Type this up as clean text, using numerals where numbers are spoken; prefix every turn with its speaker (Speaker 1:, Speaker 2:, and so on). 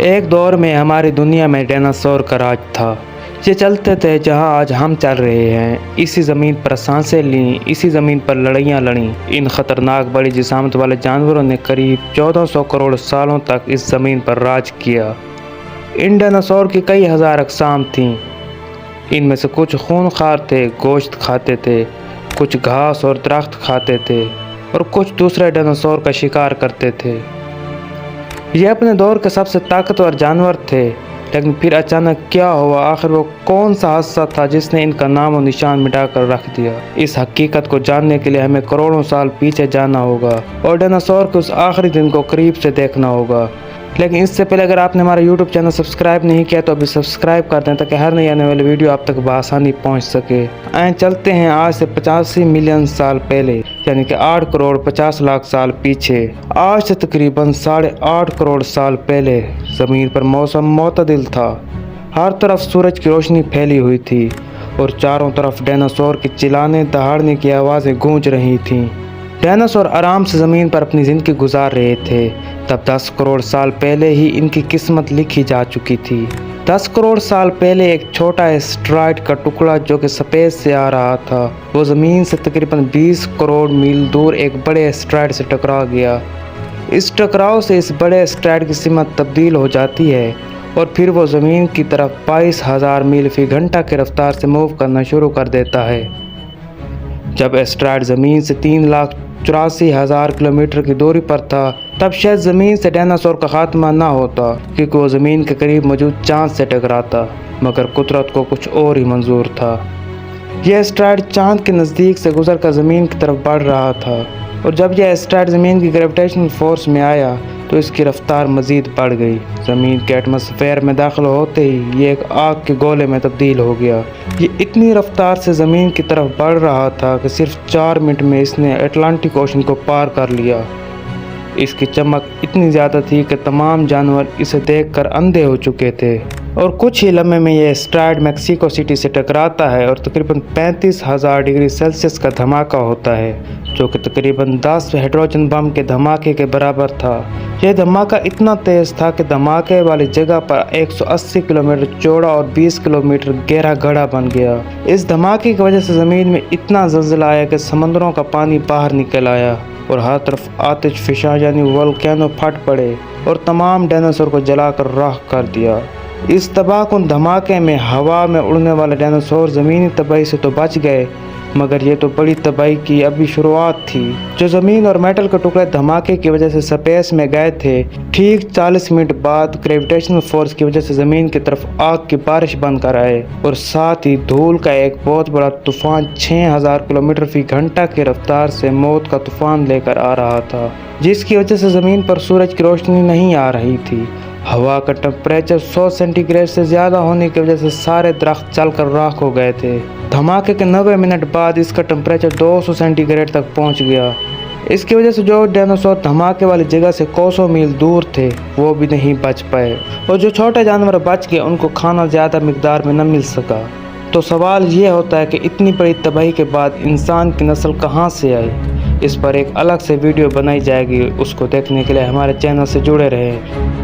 Speaker 1: ایک دور میں ہماری دنیا میں ڈائناسور کا راج تھا۔ یہ چلتے تھے جہاں آج ہم چل رہے ہیں، اسی زمین پر سانسیں لیں، اسی زمین پر لڑائیاں لڑیں۔ ان خطرناک بڑی جسامت والے جانوروں نے قریب 1400 کروڑ سالوں تک اس زمین پر راج کیا۔ ان ڈائناسور کی کئی ہزار اقسام تھیں۔ ان میں سے کچھ خونخوار تھے، گوشت کھاتے تھے، کچھ گھاس اور درخت کھاتے تھے اور کچھ دوسرے ڈائناسور کا شکار کرتے تھے۔ یہ اپنے دور کے سب سے طاقتور جانور تھے، لیکن پھر اچانک کیا ہوا؟ آخر وہ کون سا حادثہ تھا جس نے ان کا نام و نشان مٹا کر رکھ دیا؟ اس حقیقت کو جاننے کے لیے ہمیں کروڑوں سال پیچھے جانا ہوگا اور ڈائناسور کے اس آخری دن کو قریب سے دیکھنا ہوگا۔ لیکن اس سے پہلے اگر آپ نے ہمارا یوٹیوب چینل سبسکرائب نہیں کیا تو ابھی سبسکرائب کر دیں تاکہ ہر نئی آنے والی ویڈیو آپ تک بآسانی پہنچ سکے۔ چلتے ہیں آج سے 85 ملین سال پہلے، یعنی کہ 8 کروڑ 50 لاکھ سال پیچھے۔ آج سے تقریباً 8.5 کروڑ سال پہلے زمین پر موسم معتدل تھا۔ ہر طرف سورج کی روشنی پھیلی ہوئی تھی اور چاروں طرف ڈائناسور کے چلانے دہاڑنے کی آوازیں گونج رہی تھیں۔ ڈائناسور آرام سے زمین پر اپنی زندگی گزار رہے تھے۔ تب 10 کروڑ سال پہلے ہی ان کی قسمت لکھی جا چکی تھی۔ 10 کروڑ سال پہلے ایک چھوٹا اسٹرائڈ کا ٹکڑا جو کہ سپیس سے آ رہا تھا، وہ زمین سے تقریباً 20 کروڑ میل دور ایک بڑے اسٹرائڈ سے ٹکرا گیا۔ اس ٹکراؤ سے اس بڑے اسٹرائڈ کی سمت تبدیل ہو جاتی ہے اور پھر وہ زمین کی طرف 22,000 میل فی گھنٹہ کی رفتار سے موو کرنا شروع کر دیتا ہے۔ جب اسٹرائڈ زمین سے 3,84,000 کلومیٹر کی دوری پر تھا، تب شاید زمین سے ڈائناسور کا خاتمہ نہ ہوتا، کیونکہ وہ زمین کے قریب موجود چاند سے ٹکراتا، مگر قدرت کو کچھ اور ہی منظور تھا۔ یہ اسٹرائڈ چاند کے نزدیک سے گزر کر زمین کی طرف بڑھ رہا تھا، اور جب یہ اسٹرائڈ زمین کی گریویٹیشنل فورس میں آیا تو اس کی رفتار مزید بڑھ گئی۔ زمین کے ایٹماسفیئر میں داخل ہوتے ہی یہ ایک آگ کے گولے میں تبدیل ہو گیا۔ یہ اتنی رفتار سے زمین کی طرف بڑھ رہا تھا کہ صرف 4 منٹ میں اس نے اٹلانٹک اوشن کو پار کر لیا۔ اس کی چمک اتنی زیادہ تھی کہ تمام جانور اسے دیکھ کر اندھے ہو چکے تھے، اور کچھ ہی لمحے میں یہ اسٹرائڈ میکسیکو سٹی سے ٹکراتا ہے اور تقریباً 35,000 ڈگری سیلسیس کا دھماکہ ہوتا ہے، جو کہ تقریباً 10 ہائیڈروجن بم کے دھماکے کے برابر تھا۔ یہ دھماکہ اتنا تیز تھا کہ دھماکے والی جگہ پر 180 کلومیٹر چوڑا اور 20 کلومیٹر گہرا گڑھا بن گیا۔ اس دھماکے کی وجہ سے زمین میں اتنا زلزلہ آیا کہ سمندروں کا پانی باہر نکل آیا اور ہر طرف آتش فشاں یعنی والکینو پھٹ پڑے اور تمام ڈائناسور کو جلا کر راکھ کر دیا۔ اس تباہ کن دھماکے میں ہوا میں اڑنے والے ڈائناسور زمینی تباہی سے تو بچ گئے، مگر یہ تو بڑی تباہی کی ابھی شروعات تھی۔ جو زمین اور میٹل کے ٹکڑے دھماکے کی وجہ سے سپیس میں گئے تھے، ٹھیک 40 منٹ بعد گریویٹیشنل فورس کی وجہ سے زمین کی طرف آگ کی بارش بن کر آئے، اور ساتھ ہی دھول کا ایک بہت بڑا طوفان 6,000 کلومیٹر فی گھنٹہ کی رفتار سے موت کا طوفان لے کر آ رہا تھا، جس کی وجہ سے زمین پر سورج کی روشنی نہیں آ رہی تھی۔ ہوا کا ٹمپریچر 100 سینٹی گریڈ سے زیادہ ہونے کی وجہ سے سارے درخت جل کر راکھ ہو گئے تھے۔ دھماکے کے 90 منٹ بعد اس کا ٹمپریچر 200 سینٹی گریڈ تک پہنچ گیا۔ اس کی وجہ سے جو ڈائناسور دھماکے والی جگہ سے کوسوں میل دور تھے وہ بھی نہیں بچ پائے، اور جو چھوٹے جانور بچ گئے ان کو کھانا زیادہ مقدار میں نہ مل سکا۔ تو سوال یہ ہوتا ہے کہ اتنی بڑی تباہی کے بعد انسان کی نسل کہاں سے آئی؟ اس پر ایک الگ سے ویڈیو بنائی جائے گی، اس کو دیکھنے کے لیے ہمارے چینل سے جڑے رہیں۔